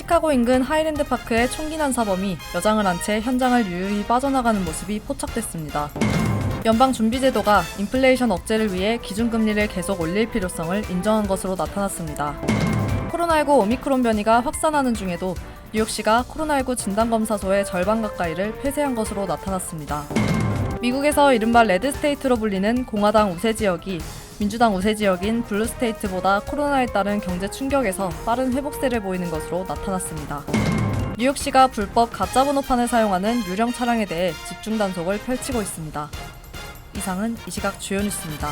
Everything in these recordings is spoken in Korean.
시카고 인근 하이랜드파크의 총기 난사범이 여장을 한 채 현장을 유유히 빠져나가는 모습이 포착됐습니다. 연방준비제도가 인플레이션 억제를 위해 기준금리를 계속 올릴 필요성을 인정한 것으로 나타났습니다. 코로나19 오미크론 변이가 확산하는 중에도 뉴욕시가 코로나19 진단검사소의 절반 가까이를 폐쇄한 것으로 나타났습니다. 미국에서 이른바 레드스테이트로 불리는 공화당 우세 지역이 민주당 우세 지역인 블루스테이트보다 코로나에 따른 경제 충격에서 빠른 회복세를 보이는 것으로 나타났습니다. 뉴욕시가 불법 가짜 번호판을 사용하는 유령 차량에 대해 집중 단속을 펼치고 있습니다. 이상은 이 시각 주요 뉴스입니다.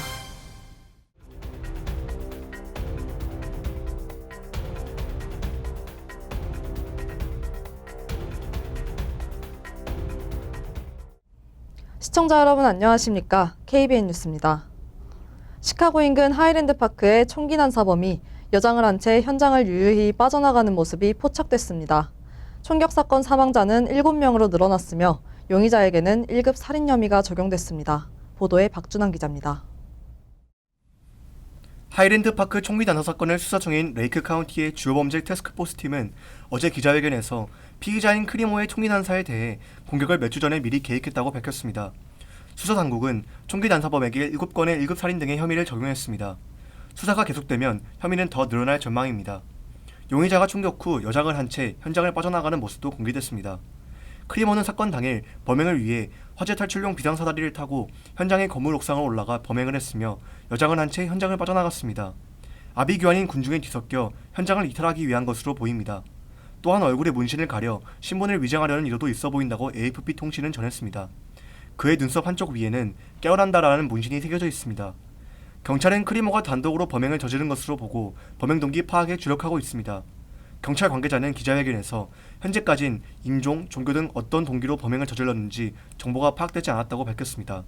시청자 여러분 안녕하십니까? KBN 뉴스입니다. 시카고 인근 하이랜드파크의 총기 난사범이 여장을 한 채 현장을 유유히 빠져나가는 모습이 포착됐습니다. 총격 사건 사망자는 7명으로 늘어났으며 용의자에게는 1급 살인 혐의가 적용됐습니다. 보도에 박준환 기자입니다. 하이랜드파크 총기 난사 사건을 수사 중인 레이크 카운티의 주요 범죄 태스크포스 팀은 어제 기자회견에서 피의자인 크리모의 총기 난사에 대해 공격을 몇 주 전에 미리 계획했다고 밝혔습니다. 수사 당국은 총기 난사범에게 7건의 1급 살인 등의 혐의를 적용했습니다. 수사가 계속되면 혐의는 더 늘어날 전망입니다. 용의자가 총격 후 여장을 한 채 현장을 빠져나가는 모습도 공개됐습니다. 크리모는 사건 당일 범행을 위해 화재 탈출용 비상사다리를 타고 현장의 건물 옥상을 올라가 범행을 했으며 여장을 한 채 현장을 빠져나갔습니다. 아비규환인 군중에 뒤섞여 현장을 이탈하기 위한 것으로 보입니다. 또한 얼굴에 문신을 가려 신분을 위장하려는 의도도 있어 보인다고 AFP 통신은 전했습니다. 그의 눈썹 한쪽 위에는 깨어난다라는 문신이 새겨져 있습니다. 경찰은 크리모가 단독으로 범행을 저지른 것으로 보고 범행 동기 파악에 주력하고 있습니다. 경찰 관계자는 기자회견에서 현재까진 인종, 종교 등 어떤 동기로 범행을 저질렀는지 정보가 파악되지 않았다고 밝혔습니다.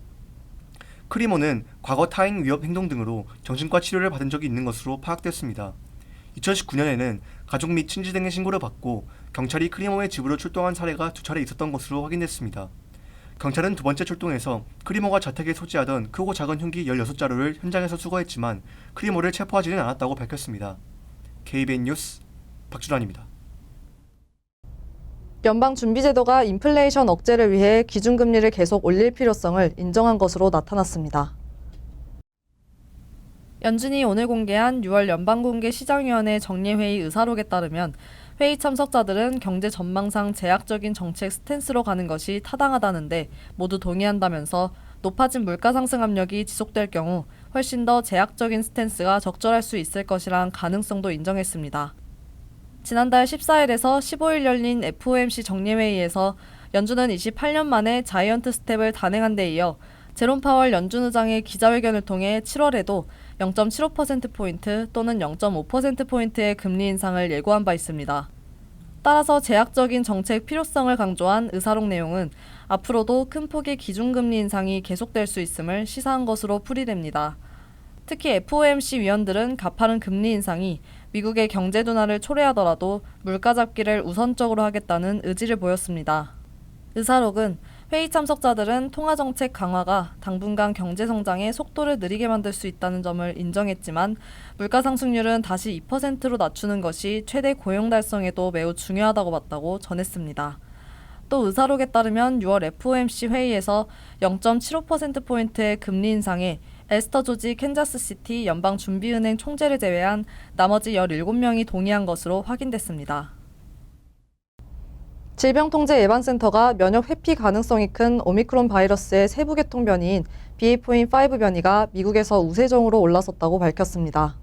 크리모는 과거 타인 위협 행동 등으로 정신과 치료를 받은 적이 있는 것으로 파악됐습니다. 2019년에는 가족 및 친지 등의 신고를 받고 경찰이 크리모의 집으로 출동한 사례가 2차례 있었던 것으로 확인됐습니다. 경찰은 두 번째 출동에서 크리모가 자택에 소지하던 크고 작은 흉기 16자루를 현장에서 수거했지만 크리모를 체포하지는 않았다고 밝혔습니다. KBN 뉴스 박준환입니다. 연방준비제도가 인플레이션 억제를 위해 기준금리를 계속 올릴 필요성을 인정한 것으로 나타났습니다. 연준이 오늘 공개한 6월 연방공개시장위원회 정례회의 의사록에 따르면 회의 참석자들은 경제 전망상 제약적인 정책 스탠스로 가는 것이 타당하다는데 모두 동의한다면서 높아진 물가 상승 압력이 지속될 경우 훨씬 더 제약적인 스탠스가 적절할 수 있을 것이란 가능성도 인정했습니다. 지난달 14일에서 15일 열린 FOMC 정례회의에서 연준은 28년 만에 자이언트 스텝을 단행한 데 이어 제롬 파월 연준 의장의 기자회견을 통해 7월에도 0.75%포인트 또는 0.5%포인트의 금리 인상을 예고한 바 있습니다. 따라서 제약적인 정책 필요성을 강조한 의사록 내용은 앞으로도 큰 폭의 기준금리 인상이 계속될 수 있음을 시사한 것으로 풀이됩니다. 특히 FOMC 위원들은 가파른 금리 인상이 미국의 경제 둔화를 초래하더라도 물가 잡기를 우선적으로 하겠다는 의지를 보였습니다. 의사록은 회의 참석자들은 통화정책 강화가 당분간 경제 성장의 속도를 느리게 만들 수 있다는 점을 인정했지만 물가 상승률은 다시 2%로 낮추는 것이 최대 고용 달성에도 매우 중요하다고 봤다고 전했습니다. 또 의사록에 따르면 6월 FOMC 회의에서 0.75%포인트의 금리 인상에 에스터 조지 캔자스시티 연방준비은행 총재를 제외한 나머지 17명이 동의한 것으로 확인됐습니다. 질병통제예방센터가 면역 회피 가능성이 큰 오미크론 바이러스의 세부 계통 변이인 BA.5 변이가 미국에서 우세종으로 올라섰다고 밝혔습니다.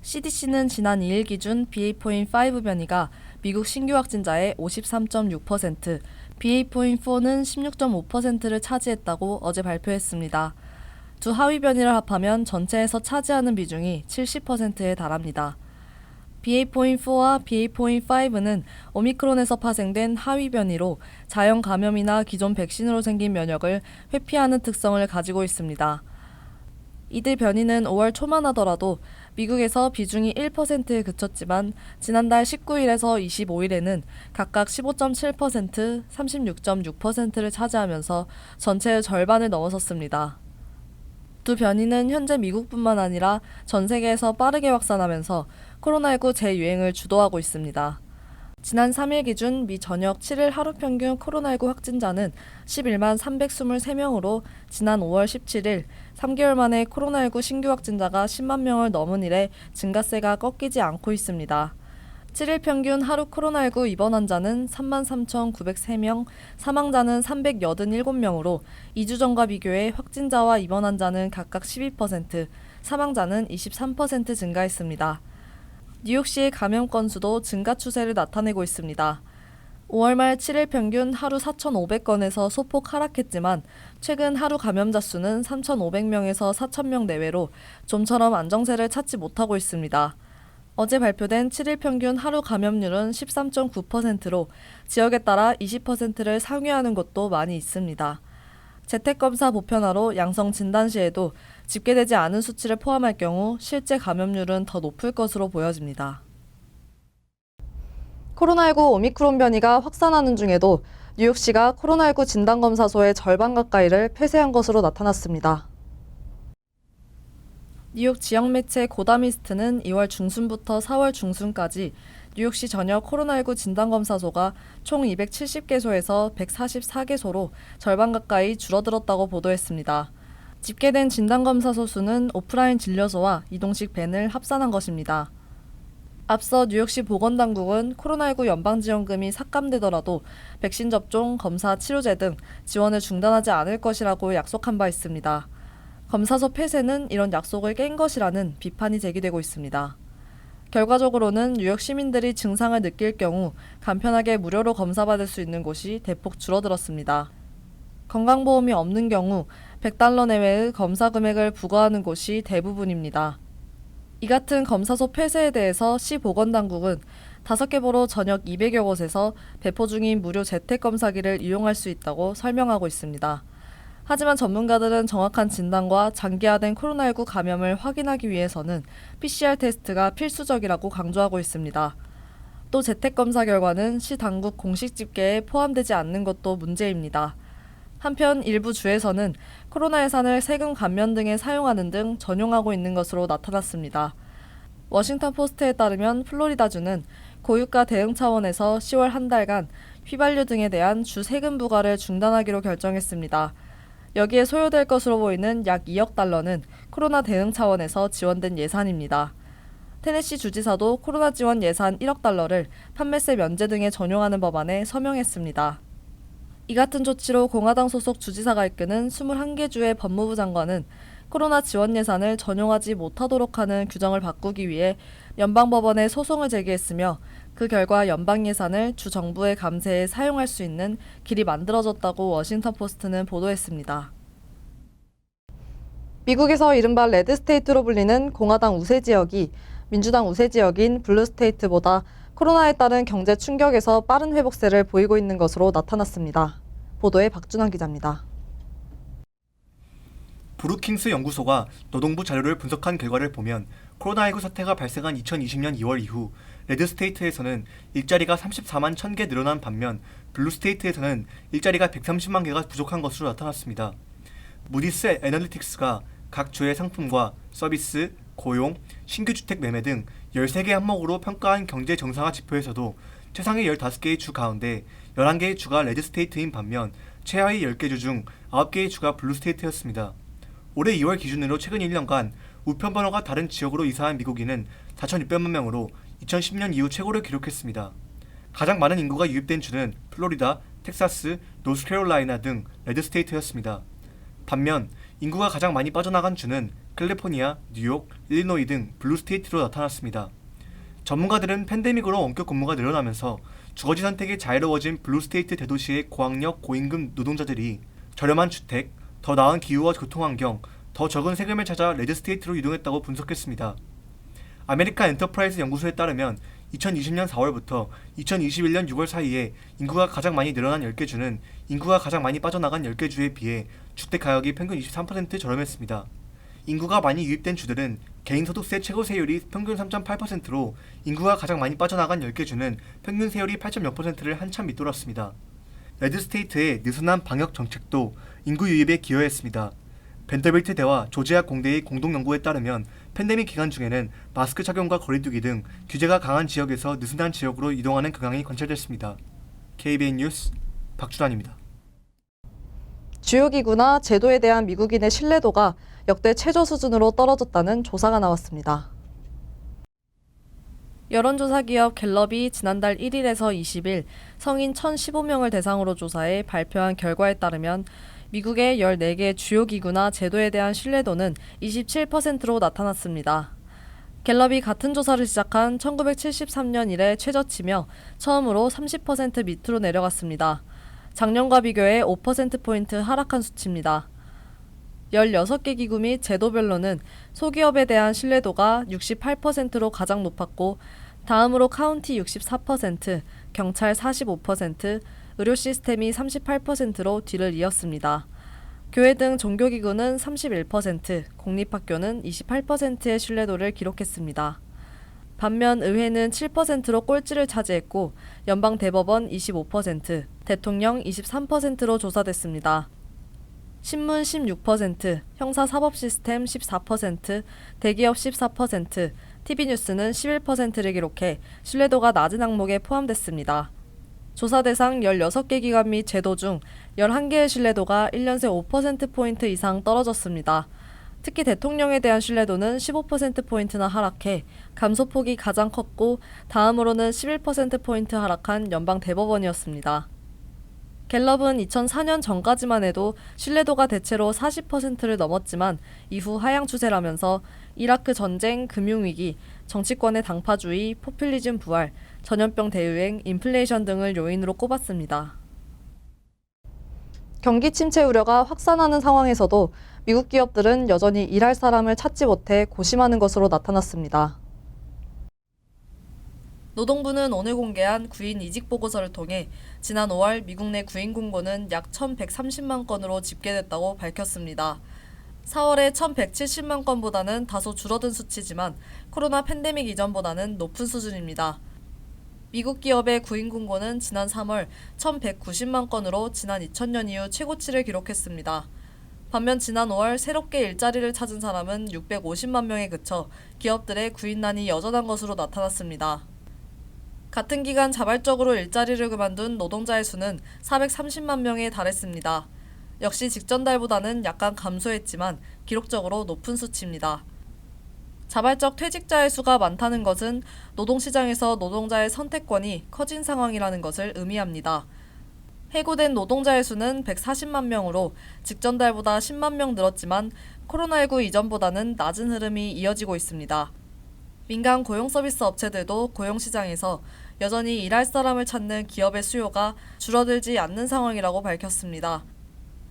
CDC는 지난 2일 기준 BA.5 변이가 미국 신규 확진자의 53.6%, BA.4는 16.5%를 차지했다고 어제 발표했습니다. 두 하위 변이를 합하면 전체에서 차지하는 비중이 70%에 달합니다. BA.4와 BA.5는 오미크론에서 파생된 하위 변이로 자연 감염이나 기존 백신으로 생긴 면역을 회피하는 특성을 가지고 있습니다. 이들 변이는 5월 초만 하더라도 미국에서 비중이 1%에 그쳤지만 지난달 19일에서 25일에는 각각 15.7%, 36.6%를 차지하면서 전체의 절반을 넘어섰습니다. 두 변이는 현재 미국뿐만 아니라 전 세계에서 빠르게 확산하면서 코로나19 재유행을 주도하고 있습니다. 지난 3일 기준 미 전역 7일 하루 평균 코로나19 확진자는 11만 323명으로 지난 5월 17일 3개월 만에 코로나19 신규 확진자가 10만 명을 넘은 이래 증가세가 꺾이지 않고 있습니다. 7일 평균 하루 코로나19 입원 환자는 3만 3,903명, 사망자는 387명으로 2주 전과 비교해 확진자와 입원 환자는 각각 12%, 사망자는 23% 증가했습니다. 뉴욕시의 감염 건수도 증가 추세를 나타내고 있습니다. 5월 말 7일 평균 하루 4,500건에서 소폭 하락했지만 최근 하루 감염자 수는 3,500명에서 4,000명 내외로 좀처럼 안정세를 찾지 못하고 있습니다. 어제 발표된 7일 평균 하루 감염률은 13.9%로 지역에 따라 20%를 상회하는 곳도 많이 있습니다. 재택검사 보편화로 양성 진단 시에도 집계되지 않은 수치를 포함할 경우 실제 감염률은 더 높을 것으로 보여집니다. 코로나19 오미크론 변이가 확산하는 중에도 뉴욕시가 코로나19 진단검사소의 절반 가까이를 폐쇄한 것으로 나타났습니다. 뉴욕 지역 매체 고다미스트는 2월 중순부터 4월 중순까지 뉴욕시 전역 코로나19 진단검사소가 총 270개소에서 144개소로 절반 가까이 줄어들었다고 보도했습니다. 집계된 진단검사소 수는 오프라인 진료소와 이동식 밴을 합산한 것입니다. 앞서 뉴욕시 보건당국은 코로나19 연방지원금이 삭감되더라도 백신 접종, 검사, 치료제 등 지원을 중단하지 않을 것이라고 약속한 바 있습니다. 검사소 폐쇄는 이런 약속을 깬 것이라는 비판이 제기되고 있습니다. 결과적으로는 뉴욕 시민들이 증상을 느낄 경우 간편하게 무료로 검사받을 수 있는 곳이 대폭 줄어들었습니다. 건강보험이 없는 경우 $100 내외의 검사 금액을 부과하는 곳이 대부분입니다. 이 같은 검사소 폐쇄에 대해서 시 보건당국은 5개보로 전역 200여 곳에서 배포 중인 무료 재택검사기를 이용할 수 있다고 설명하고 있습니다. 하지만 전문가들은 정확한 진단과 장기화된 코로나19 감염을 확인하기 위해서는 PCR 테스트가 필수적이라고 강조하고 있습니다. 또 재택검사 결과는 시 당국 공식 집계에 포함되지 않는 것도 문제입니다. 한편 일부 주에서는 코로나 예산을 세금 감면 등에 사용하는 등 전용하고 있는 것으로 나타났습니다. 워싱턴 포스트에 따르면 플로리다주는 고유가 대응 차원에서 10월 한 달간 휘발유 등에 대한 주 세금 부과를 중단하기로 결정했습니다. 여기에 소요될 것으로 보이는 약 $2억 달러는 코로나 대응 차원에서 지원된 예산입니다. 테네시 주지사도 코로나 지원 예산 $1억 달러를 판매세 면제 등에 전용하는 법안에 서명했습니다. 이 같은 조치로 공화당 소속 주지사가 이끄는 21개 주의 법무부 장관은 코로나 지원 예산을 전용하지 못하도록 하는 규정을 바꾸기 위해 연방법원에 소송을 제기했으며 그 결과 연방 예산을 주 정부의 감세에 사용할 수 있는 길이 만들어졌다고 워싱턴 포스트는 보도했습니다. 미국에서 이른바 레드스테이트로 불리는 공화당 우세 지역이 민주당 우세 지역인 블루스테이트보다 코로나에 따른 경제 충격에서 빠른 회복세를 보이고 있는 것으로 나타났습니다. 보도에 박준환 기자입니다. 브루킹스 연구소가 노동부 자료를 분석한 결과를 보면 코로나19 사태가 발생한 2020년 2월 이후 레드스테이트에서는 일자리가 34만 1000개 늘어난 반면 블루스테이트에서는 일자리가 130만 개가 부족한 것으로 나타났습니다. 무디스 애널리틱스가 각 주의 상품과 서비스, 고용, 신규 주택 매매 등 13개 항목으로 평가한 경제 정상화 지표에서도 최상위 15개의 주 가운데 11개의 주가 레드스테이트인 반면 최하위 10개 주 중 9개의 주가 블루스테이트였습니다. 올해 2월 기준으로 최근 1년간 우편번호가 다른 지역으로 이사한 미국인은 4,600만 명으로 2010년 이후 최고를 기록했습니다. 가장 많은 인구가 유입된 주는 플로리다, 텍사스, 노스캐롤라이나 등 레드스테이트였습니다. 반면 인구가 가장 많이 빠져나간 주는 캘리포니아, 뉴욕, 일리노이 등 블루스테이트로 나타났습니다. 전문가들은 팬데믹으로 원격 근무가 늘어나면서 주거지 선택이 자유로워진 블루스테이트 대도시의 고학력, 고임금 노동자들이 저렴한 주택, 더 나은 기후와 교통환경, 더 적은 세금을 찾아 레드스테이트로 이동했다고 분석했습니다. 아메리칸 엔터프라이즈 연구소에 따르면 2020년 4월부터 2021년 6월 사이에 인구가 가장 많이 늘어난 10개 주는 인구가 가장 많이 빠져나간 10개 주에 비해 주택 가격이 평균 23% 저렴했습니다. 인구가 많이 유입된 주들은 개인소득세 최고 세율이 평균 3.8%로 인구가 가장 많이 빠져나간 10개 주는 평균 세율이 8.0%를 한참 밑돌았습니다. 레드스테이트의 느슨한 방역 정책도 인구 유입에 기여했습니다. 벤더빌트 대와 조지아 공대의 공동 연구에 따르면 팬데믹 기간 중에는 마스크 착용과 거리두기 등 규제가 강한 지역에서 느슨한 지역으로 이동하는 경향이 관찰됐습니다. KBN 뉴스 박주단입니다. 주요 기구나 제도에 대한 미국인의 신뢰도가 역대 최저 수준으로 떨어졌다는 조사가 나왔습니다. 여론조사 기업 갤럽이 지난달 1일에서 20일 성인 1,015명을 대상으로 조사해 발표한 결과에 따르면 미국의 14개 주요 기구나 제도에 대한 신뢰도는 27%로 나타났습니다. 갤럽이 같은 조사를 시작한 1973년 이래 최저치며 처음으로 30% 밑으로 내려갔습니다. 작년과 비교해 5%포인트 하락한 수치입니다. 16개 기구 및 제도별로는 소기업에 대한 신뢰도가 68%로 가장 높았고 다음으로 카운티 64%, 경찰 45%, 의료 시스템이 38%로 뒤를 이었습니다. 교회 등 종교기구는 31%, 공립학교는 28%의 신뢰도를 기록했습니다. 반면 의회는 7%로 꼴찌를 차지했고 연방대법원 25%, 대통령 23%로 조사됐습니다. 신문 16%, 형사사법시스템 14%, 대기업 14%, TV뉴스는 11%를 기록해 신뢰도가 낮은 항목에 포함됐습니다. 조사 대상 16개 기관 및 제도 중 11개의 신뢰도가 1년 새 5%포인트 이상 떨어졌습니다. 특히 대통령에 대한 신뢰도는 15%포인트나 하락해 감소폭이 가장 컸고 다음으로는 11%포인트 하락한 연방대법원이었습니다. 갤럽은 2004년 전까지만 해도 신뢰도가 대체로 40%를 넘었지만 이후 하향 추세라면서 이라크 전쟁, 금융위기, 정치권의 당파주의, 포퓰리즘 부활, 전염병 대유행, 인플레이션 등을 요인으로 꼽았습니다. 경기 침체 우려가 확산하는 상황에서도 미국 기업들은 여전히 일할 사람을 찾지 못해 고심하는 것으로 나타났습니다. 노동부는 오늘 공개한 구인 이직 보고서를 통해 지난 5월 미국 내 구인 공고는 약 1,130만 건으로 집계됐다고 밝혔습니다. 4월에 1,170만 건보다는 다소 줄어든 수치지만 코로나 팬데믹 이전보다는 높은 수준입니다. 미국 기업의 구인 공고는 지난 3월 1,190만 건으로 지난 2000년 이후 최고치를 기록했습니다. 반면 지난 5월 새롭게 일자리를 찾은 사람은 650만 명에 그쳐 기업들의 구인난이 여전한 것으로 나타났습니다. 같은 기간 자발적으로 일자리를 그만둔 노동자의 수는 430만 명에 달했습니다. 역시 직전 달보다는 약간 감소했지만 기록적으로 높은 수치입니다. 자발적 퇴직자의 수가 많다는 것은 노동시장에서 노동자의 선택권이 커진 상황이라는 것을 의미합니다. 해고된 노동자의 수는 140만 명으로 직전 달보다 10만 명 늘었지만 코로나19 이전보다는 낮은 흐름이 이어지고 있습니다. 민간 고용서비스 업체들도 고용시장에서 여전히 일할 사람을 찾는 기업의 수요가 줄어들지 않는 상황이라고 밝혔습니다.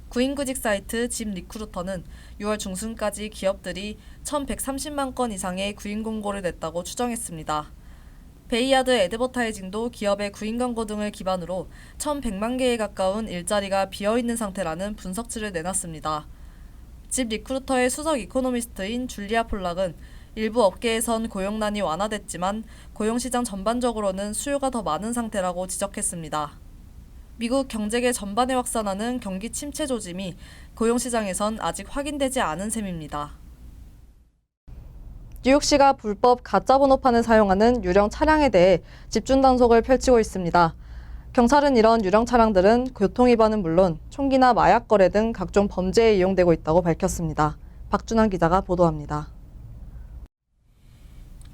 구인구직 사이트 집 리크루터는 6월 중순까지 기업들이 1,130만 건 이상의 구인 공고를 냈다고 추정했습니다. 베이야드 애드버타이징도 기업의 구인 광고 등을 기반으로 1,100만 개에 가까운 일자리가 비어있는 상태라는 분석치를 내놨습니다. 집 리크루터의 수석 이코노미스트인 줄리아 폴락은 일부 업계에선 고용난이 완화됐지만 고용시장 전반적으로는 수요가 더 많은 상태라고 지적했습니다. 미국 경제계 전반에 확산하는 경기 침체 조짐이 고용시장에선 아직 확인되지 않은 셈입니다. 뉴욕시가 불법 가짜 번호판을 사용하는 유령 차량에 대해 집중 단속을 펼치고 있습니다. 경찰은 이런 유령 차량들은 교통위반은 물론 총기나 마약 거래 등 각종 범죄에 이용되고 있다고 밝혔습니다. 박준환 기자가 보도합니다.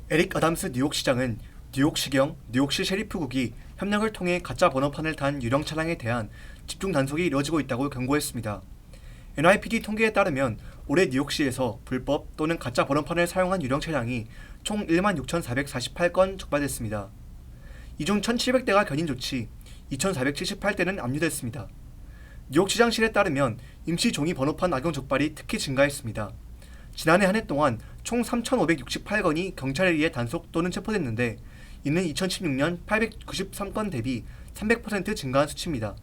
에릭 아담스 뉴욕시장은 뉴욕시경, 뉴욕시 셰리프국이 협력을 통해 가짜 번호판을 단 유령 차량에 대한 집중 단속이 이루어지고 있다고 경고했습니다. NYPD 통계에 따르면 올해 뉴욕시에서 불법 또는 가짜 번호판을 사용한 유령 차량이 총 16,448건 적발됐습니다. 이 중 1,700대가 견인 조치, 2,478대는 압류됐습니다. 뉴욕시장실에 따르면 임시 종이 번호판 악용 적발이 특히 증가했습니다. 지난해 한 해 동안 총 3,568건이 경찰에 의해 단속 또는 체포됐는데 이는 2016년 893건 대비 300% 증가한 수치입니다.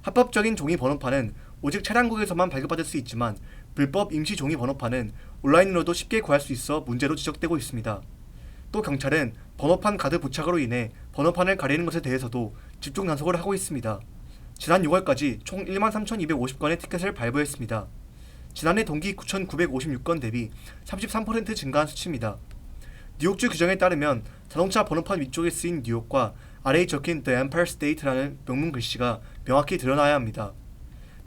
합법적인 종이 번호판은 오직 차량국에서만 발급받을 수 있지만 불법 임시 종이 번호판은 온라인으로도 쉽게 구할 수 있어 문제로 지적되고 있습니다. 또 경찰은 번호판 가드 부착으로 인해 번호판을 가리는 것에 대해서도 집중 단속을 하고 있습니다. 지난 6월까지 총 13,250건의 티켓을 발부했습니다. 지난해 동기 9,956건 대비 33% 증가한 수치입니다. 뉴욕주 규정에 따르면 자동차 번호판 위쪽에 쓰인 뉴욕과 아래에 적힌 The Empire State라는 명문 글씨가 명확히 드러나야 합니다.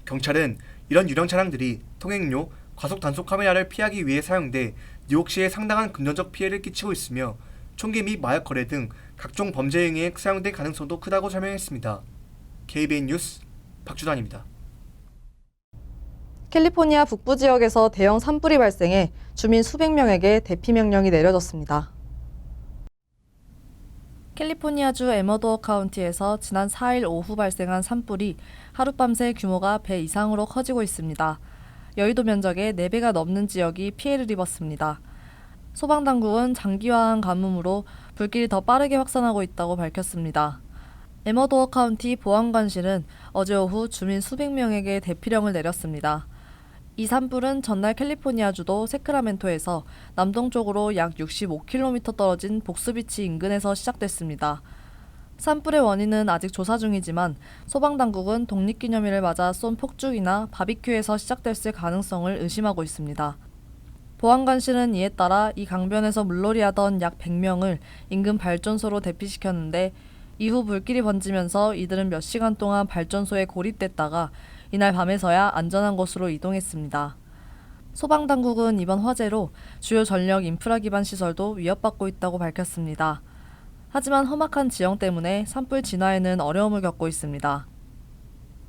경찰은 이런 유령 차량들이 통행료, 과속 단속 카메라를 피하기 위해 사용돼 뉴욕시에 상당한 금전적 피해를 끼치고 있으며 총기 및 마약 거래 등 각종 범죄 행위에 사용될 가능성도 크다고 설명했습니다. KBN 뉴스 박주단입니다. 캘리포니아 북부 지역에서 대형 산불이 발생해 주민 수백 명에게 대피 명령이 내려졌습니다. 캘리포니아주 에머도어 카운티에서 지난 4일 오후 발생한 산불이 하룻밤새 규모가 배 이상으로 커지고 있습니다. 여의도 면적의 4배가 넘는 지역이 피해를 입었습니다. 소방당국은 장기화한 가뭄으로 불길이 더 빠르게 확산하고 있다고 밝혔습니다. 에머도어 카운티 보안관실은 어제 오후 주민 수백 명에게 대피령을 내렸습니다. 이 산불은 전날 캘리포니아주도 세크라멘토에서 남동쪽으로 약 65km 떨어진 복스비치 인근에서 시작됐습니다. 산불의 원인은 아직 조사 중이지만 소방당국은 독립기념일을 맞아 쏜 폭죽이나 바비큐에서 시작됐을 가능성을 의심하고 있습니다. 보안관실은 이에 따라 이 강변에서 물놀이하던 약 100명을 인근 발전소로 대피시켰는데 이후 불길이 번지면서 이들은 몇 시간 동안 발전소에 고립됐다가 이날 밤에서야 안전한 곳으로 이동했습니다. 소방당국은 이번 화재로 주요 전력 인프라 기반 시설도 위협받고 있다고 밝혔습니다. 하지만 험악한 지형 때문에 산불 진화에는 어려움을 겪고 있습니다.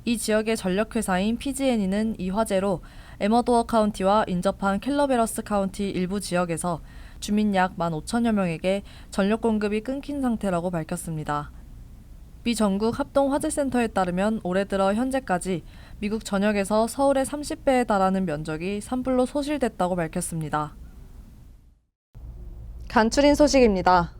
이 지역의 전력회사인 PG&E는 이 화재로 에머도어 카운티와 인접한 캘러베러스 카운티 일부 지역에서 주민 약 15,000여 명에게 전력 공급이 끊긴 상태라고 밝혔습니다. 미 전국 합동화재센터에 따르면 올해 들어 현재까지 미국 전역에서 서울의 30배에 달하는 면적이 산불로 소실됐다고 밝혔습니다. 간추린 소식입니다.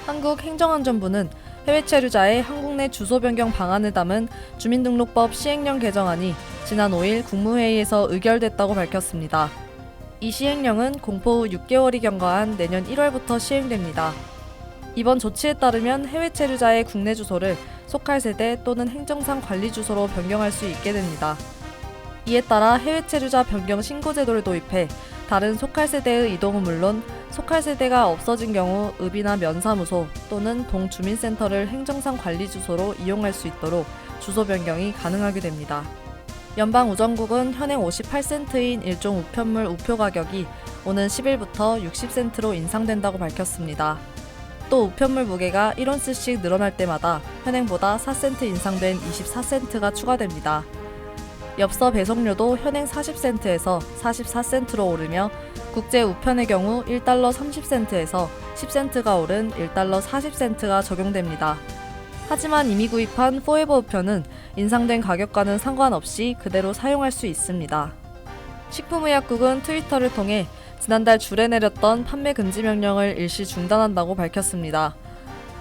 한국행정안전부는 해외 체류자의 한국 내 주소 변경 방안을 담은 주민등록법 시행령 개정안이 지난 5일 국무회의에서 의결됐다고 밝혔습니다. 이 시행령은 공포 후 6개월이 경과한 내년 1월부터 시행됩니다. 이번 조치에 따르면 해외 체류자의 국내 주소를 속할 세대 또는 행정상 관리 주소로 변경할 수 있게 됩니다. 이에 따라 해외 체류자 변경 신고 제도를 도입해 다른 속할 세대의 이동은 물론 속할 세대가 없어진 경우 읍이나 면사무소 또는 동주민센터를 행정상 관리 주소로 이용할 수 있도록 주소 변경이 가능하게 됩니다. 연방우정국은 현행 58센트인 일종 우편물 우표 가격이 오는 10일부터 60센트로 인상된다고 밝혔습니다. 또 우편물 무게가 1온스씩 늘어날 때마다 현행보다 4센트 인상된 24센트가 추가됩니다. 엽서 배송료도 현행 40센트에서 44센트로 오르며 국제 우편의 경우 1달러 30센트에서 10센트가 오른 1달러 40센트가 적용됩니다. 하지만 이미 구입한 포에버 우편은 인상된 가격과는 상관없이 그대로 사용할 수 있습니다. 식품의약국은 트위터를 통해 지난달 줄에 내렸던 판매 금지 명령을 일시 중단한다고 밝혔습니다.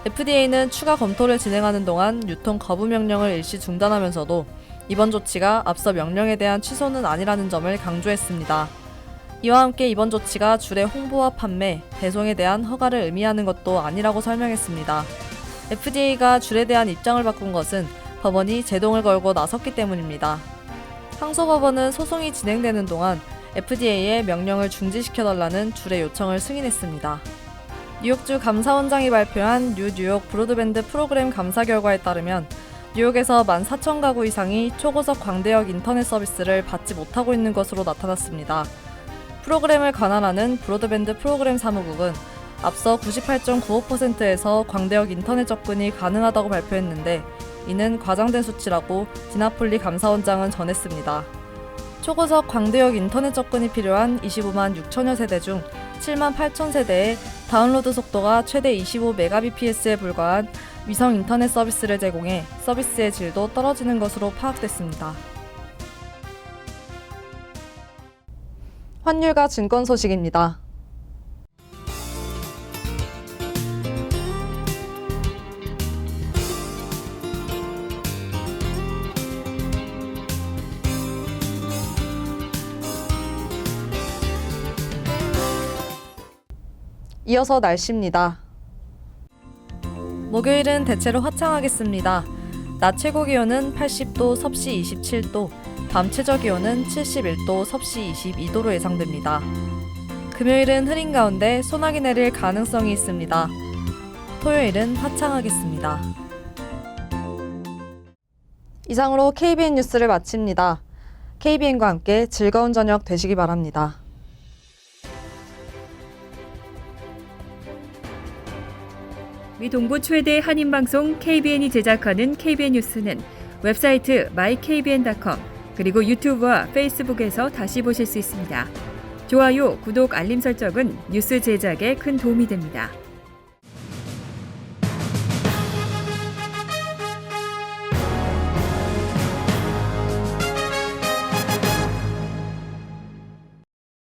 FDA는 추가 검토를 진행하는 동안 유통 거부 명령을 일시 중단하면서도 이번 조치가 앞서 명령에 대한 취소는 아니라는 점을 강조했습니다. 이와 함께 이번 조치가 줄의 홍보와 판매, 배송에 대한 허가를 의미하는 것도 아니라고 설명했습니다. FDA가 줄에 대한 입장을 바꾼 것은 법원이 제동을 걸고 나섰기 때문입니다. 항소법원은 소송이 진행되는 동안 FDA의 명령을 중지시켜달라는 줄의 요청을 승인했습니다. 뉴욕주 감사원장이 발표한 뉴욕 브로드밴드 프로그램 감사 결과에 따르면 뉴욕에서 14,000가구 이상이 초고속 광대역 인터넷 서비스를 받지 못하고 있는 것으로 나타났습니다. 프로그램을 관할하는 브로드밴드 프로그램 사무국은 앞서 98.95%에서 광대역 인터넷 접근이 가능하다고 발표했는데 이는 과장된 수치라고 디나폴리 감사원장은 전했습니다. 초고속 광대역 인터넷 접근이 필요한 25만 6천여 세대 중 7만 8천 세대의 다운로드 속도가 최대 25Mbps에 불과한 위성 인터넷 서비스를 제공해 서비스의 질도 떨어지는 것으로 파악됐습니다. 환율과 증권 소식입니다. 이어서 날씨입니다. 목요일은 대체로 화창하겠습니다. 낮 최고 기온은 80도, 섭씨 27도, 밤 최저 기온은 71도, 섭씨 22도로 예상됩니다. 금요일은 흐린 가운데 소나기 내릴 가능성이 있습니다. 토요일은 화창하겠습니다. 이상으로 KBN 뉴스를 마칩니다. KBN과 함께 즐거운 저녁 되시기 바랍니다. 미 동부 최대 한인방송 KBN이 제작하는 KBN 뉴스는 웹사이트 mykbn.com 그리고 유튜브와 페이스북에서 다시 보실 수 있습니다. 좋아요, 구독, 알림 설정은 뉴스 제작에 큰 도움이 됩니다.